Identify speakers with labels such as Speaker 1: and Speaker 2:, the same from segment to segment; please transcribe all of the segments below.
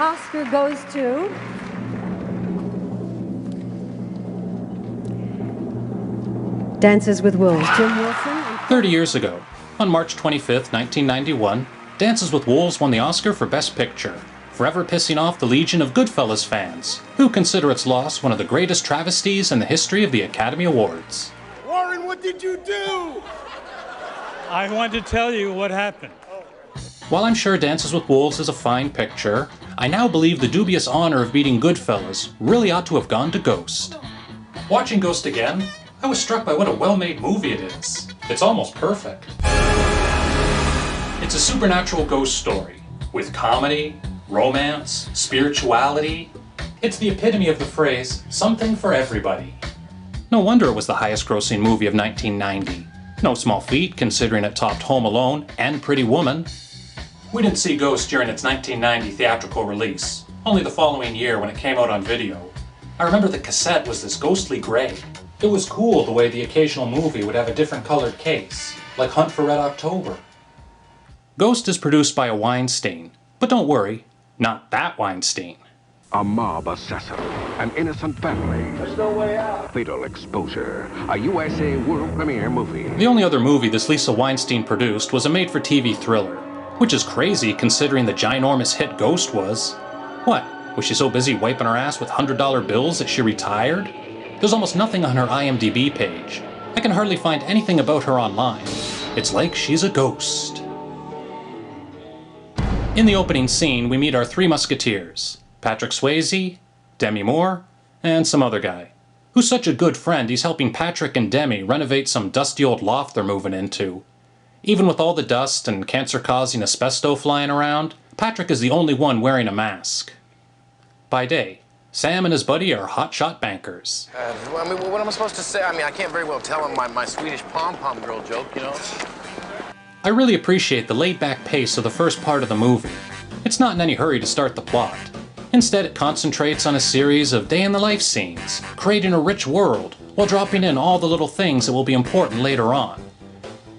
Speaker 1: Oscar goes to... Dances with Wolves. Jim Wilson.
Speaker 2: 30 years ago, on March 25th, 1991, Dances with Wolves won the Oscar for Best Picture, forever pissing off the legion of Goodfellas fans, who consider its loss one of the greatest travesties in the history of the Academy Awards.
Speaker 3: Warren, what did you do?
Speaker 4: I wanted to tell you what happened.
Speaker 2: While I'm sure Dances with Wolves is a fine picture, I now believe the dubious honor of beating Goodfellas really ought to have gone to Ghost. Watching Ghost again, I was struck by what a well-made movie it is. It's almost perfect. It's a supernatural ghost story, with comedy, romance, spirituality. It's the epitome of the phrase, something for everybody. No wonder it was the highest-grossing movie of 1990. No small feat, considering it topped Home Alone and Pretty Woman. We didn't see Ghost during its 1990 theatrical release, only the following year when it came out on video. I remember the cassette was this ghostly gray. It was cool the way the occasional movie would have a different colored case, like Hunt for Red October. Ghost is produced by a Weinstein, but don't worry, not that Weinstein.
Speaker 5: A mob assassin, an innocent family.
Speaker 3: There's no way out.
Speaker 5: Fatal Exposure, a USA world premiere movie.
Speaker 2: The only other movie this Lisa Weinstein produced was a made-for-TV thriller, which is crazy considering the ginormous hit Ghost was. What, was she so busy wiping her ass with $100 bills that she retired? There's almost nothing on her IMDb page. I can hardly find anything about her online. It's like she's a ghost. In the opening scene, we meet our three musketeers. Patrick Swayze, Demi Moore, and some other guy, who's such a good friend he's helping Patrick and Demi renovate some dusty old loft they're moving into. Even with all the dust and cancer-causing asbestos flying around, Patrick is the only one wearing a mask. By day, Sam and his buddy are hotshot bankers.
Speaker 6: I mean, what am I supposed to say? I mean, I can't very well tell him my Swedish pom-pom girl joke, you know?
Speaker 2: I really appreciate the laid-back pace of the first part of the movie. It's not in any hurry to start the plot. Instead, it concentrates on a series of day-in-the-life scenes, creating a rich world, while dropping in all the little things that will be important later on.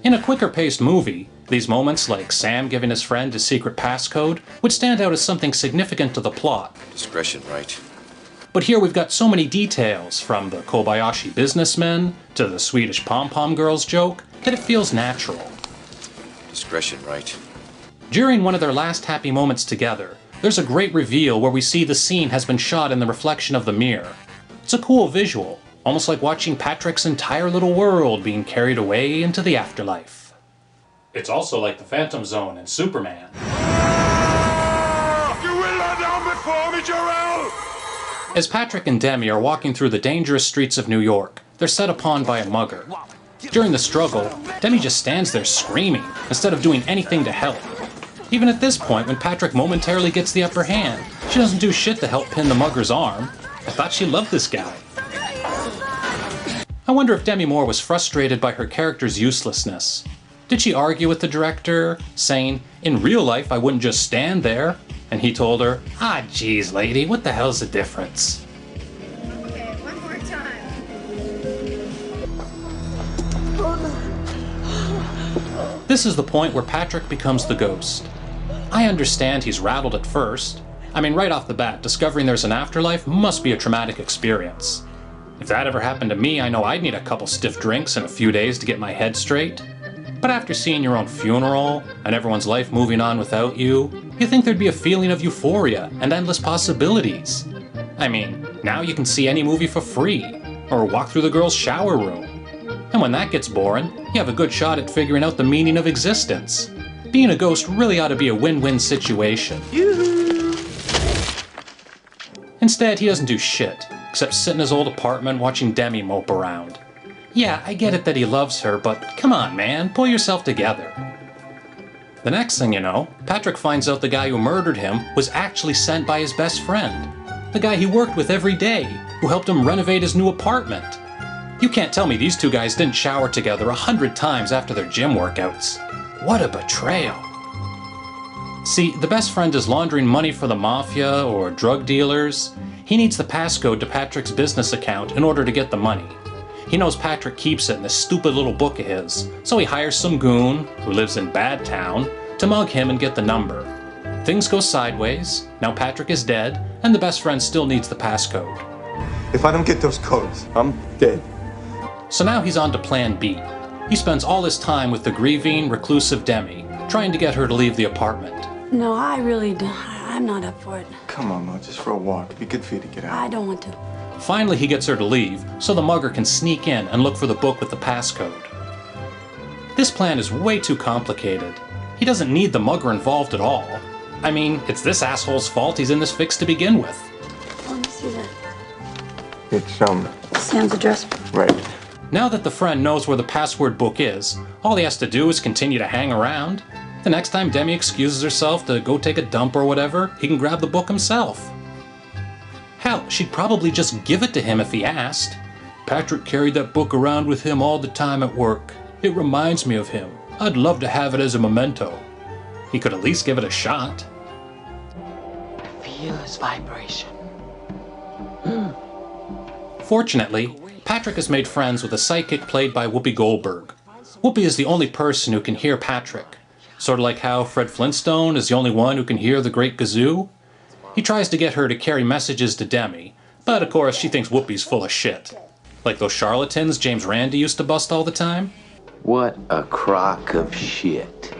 Speaker 2: In a quicker-paced movie, these moments, like Sam giving his friend his secret passcode, would stand out as something significant to the plot.
Speaker 6: Discretion, right?
Speaker 2: But here we've got so many details, from the Kobayashi businessmen to the Swedish pom-pom girls joke, that it feels natural.
Speaker 6: Discretion, right?
Speaker 2: During one of their last happy moments together, there's a great reveal where we see the scene has been shot in the reflection of the mirror. It's a cool visual, almost like watching Patrick's entire little world being carried away into the afterlife. It's also like the Phantom Zone in Superman.
Speaker 3: You will lie down before me, Jarrell!
Speaker 2: As Patrick and Demi are walking through the dangerous streets of New York, they're set upon by a mugger. During the struggle, Demi just stands there screaming, instead of doing anything to help. Even at this point, when Patrick momentarily gets the upper hand, she doesn't do shit to help pin the mugger's arm. I thought she loved this guy. I wonder if Demi Moore was frustrated by her character's uselessness. Did she argue with the director, saying, "In real life I wouldn't just stand there," and he told her, "Ah, geez, lady, what the hell's the difference?"
Speaker 1: Okay, one more time.
Speaker 2: This is the point where Patrick becomes the ghost. I understand he's rattled at first. I mean, right off the bat, discovering there's an afterlife must be a traumatic experience. If that ever happened to me, I know I'd need a couple stiff drinks and a few days to get my head straight. But after seeing your own funeral, and everyone's life moving on without you, you think there'd be a feeling of euphoria and endless possibilities. I mean, now you can see any movie for free, or walk through the girl's shower room. And when that gets boring, you have a good shot at figuring out the meaning of existence. Being a ghost really ought to be a win-win situation. Instead, he doesn't do shit, except sit in his old apartment watching Demi mope around. Yeah, I get it that he loves her, but come on, man, pull yourself together. The next thing you know, Patrick finds out the guy who murdered him was actually sent by his best friend. The guy he worked with every day, who helped him renovate his new apartment. You can't tell me these two guys didn't shower together 100 times after their gym workouts. What a betrayal. See, the best friend is laundering money for the mafia or drug dealers. He needs the passcode to Patrick's business account in order to get the money. He knows Patrick keeps it in this stupid little book of his, so he hires some goon, who lives in Bad Town, to mug him and get the number. Things go sideways, now Patrick is dead, and the best friend still needs the passcode.
Speaker 3: If I don't get those codes, I'm dead.
Speaker 2: So now he's on to plan B. He spends all his time with the grieving, reclusive Demi, trying to get her to leave the apartment.
Speaker 7: No, I really don't. I'm not up for it.
Speaker 3: Come on, Mo, just for a walk. It'd be good for you to get out.
Speaker 7: I don't want to.
Speaker 2: Finally, he gets her to leave, so the mugger can sneak in and look for the book with the passcode. This plan is way too complicated. He doesn't need the mugger involved at all. I mean, it's this asshole's fault he's in this fix to begin with.
Speaker 7: Let me see that.
Speaker 3: It's,
Speaker 7: Sam's address.
Speaker 3: right.
Speaker 2: Now that the friend knows where the password book is, all he has to do is continue to hang around. The next time Demi excuses herself to go take a dump or whatever, he can grab the book himself. Hell, she'd probably just give it to him if he asked. Patrick carried that book around with him all the time at work. It reminds me of him. I'd love to have it as a memento. He could at least give it a shot.
Speaker 8: Feel his vibration.
Speaker 2: Fortunately, Patrick has made friends with a psychic played by Whoopi Goldberg. Whoopi is the only person who can hear Patrick. Sort of like how Fred Flintstone is the only one who can hear the Great Gazoo. He tries to get her to carry messages to Demi, but of course she thinks Whoopi's full of shit. Like those charlatans James Randi used to bust all the time.
Speaker 8: What a crock of shit.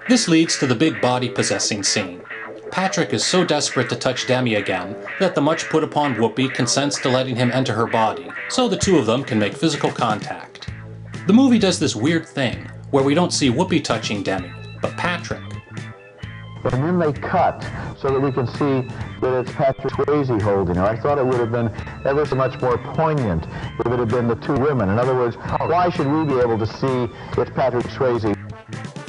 Speaker 2: This leads to the big body possessing scene. Patrick is so desperate to touch Demi again that the much put upon Whoopi consents to letting him enter her body, so the two of them can make physical contact. The movie does this weird thing where we don't see Whoopi touching Demi, but Patrick.
Speaker 9: And then they cut so that we can see that it's Patrick Swayze holding her. I thought it would have been ever so much more poignant if it had been the two women. In other words, why should we be able to see it's Patrick Swayze?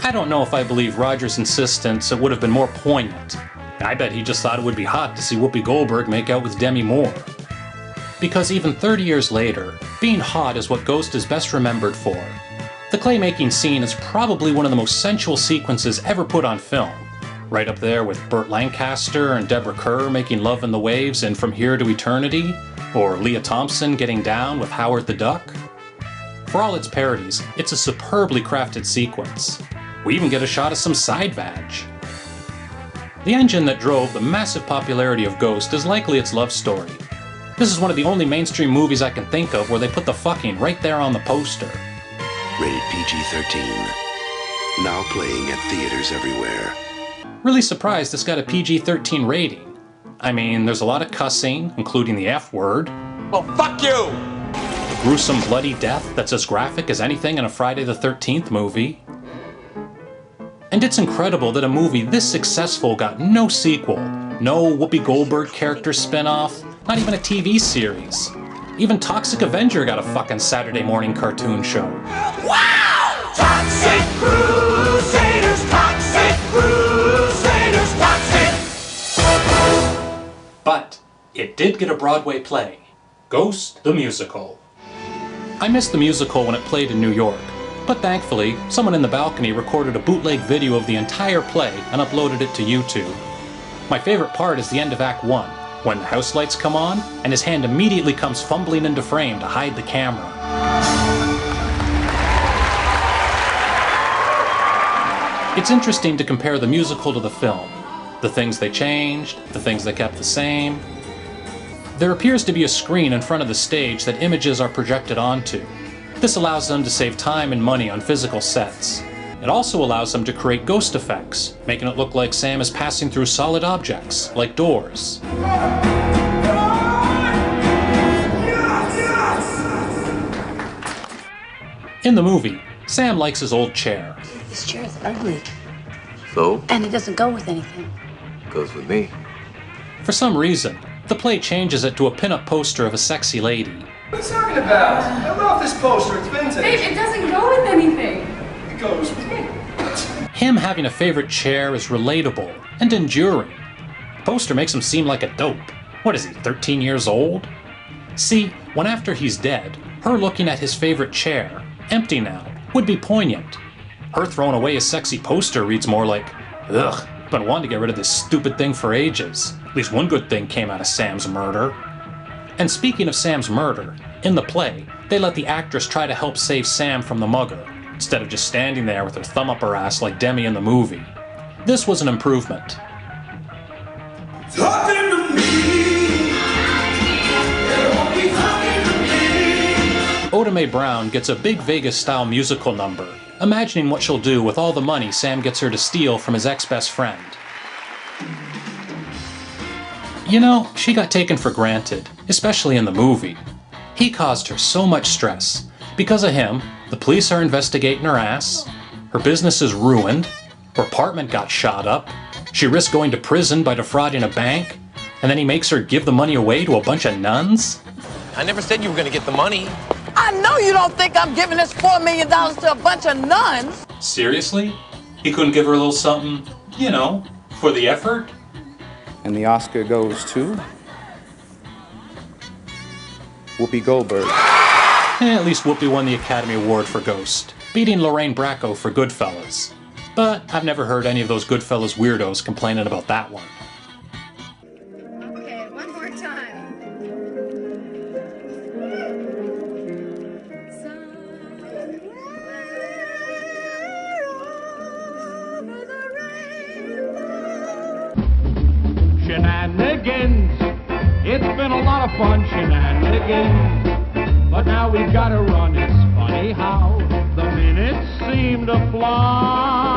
Speaker 2: I don't know if I believe Roger's insistence it would have been more poignant. I bet he just thought it would be hot to see Whoopi Goldberg make out with Demi Moore. Because even 30 years later, being hot is what Ghost is best remembered for. The clay-making scene is probably one of the most sensual sequences ever put on film. Right up there with Burt Lancaster and Deborah Kerr making love in the waves in From Here to Eternity, or Leah Thompson getting down with Howard the Duck. For all its parodies, it's a superbly crafted sequence. We even get a shot of some side badge. The engine that drove the massive popularity of Ghost is likely its love story. This is one of the only mainstream movies I can think of where they put the fucking right there on the poster.
Speaker 10: Rated PG-13. Now playing at theaters everywhere.
Speaker 2: Really surprised it's got a PG-13 rating. I mean, there's a lot of cussing, including the F word.
Speaker 6: Well, fuck you!
Speaker 2: A gruesome bloody death that's as graphic as anything in a Friday the 13th movie. And it's incredible that a movie this successful got no sequel, no Whoopi Goldberg character spin-off, not even a TV series. Even Toxic Avenger got a fucking Saturday morning cartoon show.
Speaker 3: Wow! Toxic Crusaders! Toxic Crusaders! Toxic!
Speaker 2: But it did get a Broadway play, Ghost the Musical. I missed the musical when it played in New York, but thankfully, someone in the balcony recorded a bootleg video of the entire play and uploaded it to YouTube. My favorite part is the end of Act 1, when the house lights come on, and his hand immediately comes fumbling into frame to hide the camera. It's interesting to compare the musical to the film. The things they changed, the things they kept the same. There appears to be a screen in front of the stage that images are projected onto. This allows them to save time and money on physical sets. It also allows them to create ghost effects, making it look like Sam is passing through solid objects, like doors. In the movie, Sam likes his old chair.
Speaker 7: This chair is ugly.
Speaker 5: So?
Speaker 7: And it doesn't go with anything.
Speaker 5: Goes with me.
Speaker 2: For some reason, the play changes it to a pinup poster of a sexy lady.
Speaker 3: What are you talking about? I love this poster. It's vintage.
Speaker 11: Babe, it doesn't go with anything.
Speaker 3: It goes with me.
Speaker 2: Him having a favorite chair is relatable and enduring. The poster makes him seem like a dope. What is he, 13 years old? See, when after he's dead, her looking at his favorite chair, empty now, would be poignant. Her throwing away his sexy poster reads more like, ugh, been wanting to get rid of this stupid thing for ages. At least one good thing came out of Sam's murder. And speaking of Sam's murder, in the play, they let the actress try to help save Sam from the mugger, instead of just standing there with her thumb up her ass like Demi in the movie. This was an improvement. Oda Mae Brown gets a big Vegas-style musical number, imagining what she'll do with all the money Sam gets her to steal from his ex-best friend. You know, she got taken for granted, especially in the movie. He caused her so much stress. Because of him, the police are investigating her ass, her business is ruined, her apartment got shot up, she risked going to prison by defrauding a bank, and then he makes her give the money away to a bunch of nuns?
Speaker 6: I never said you were gonna get the money.
Speaker 12: I know you don't think I'm giving this $4 million to a bunch of nuns.
Speaker 2: Seriously? He couldn't give her a little something, you know, for the effort?
Speaker 13: And the Oscar goes to Whoopi Goldberg.
Speaker 2: At least Whoopi won the Academy Award for Ghost, beating Lorraine Bracco for Goodfellas. But I've never heard any of those Goodfellas weirdos complaining about that one.
Speaker 11: Okay, one more time.
Speaker 14: Shenanigans. It's been a lot of fun, shenanigans. But now we've got to run. It's funny how the minutes seem to fly.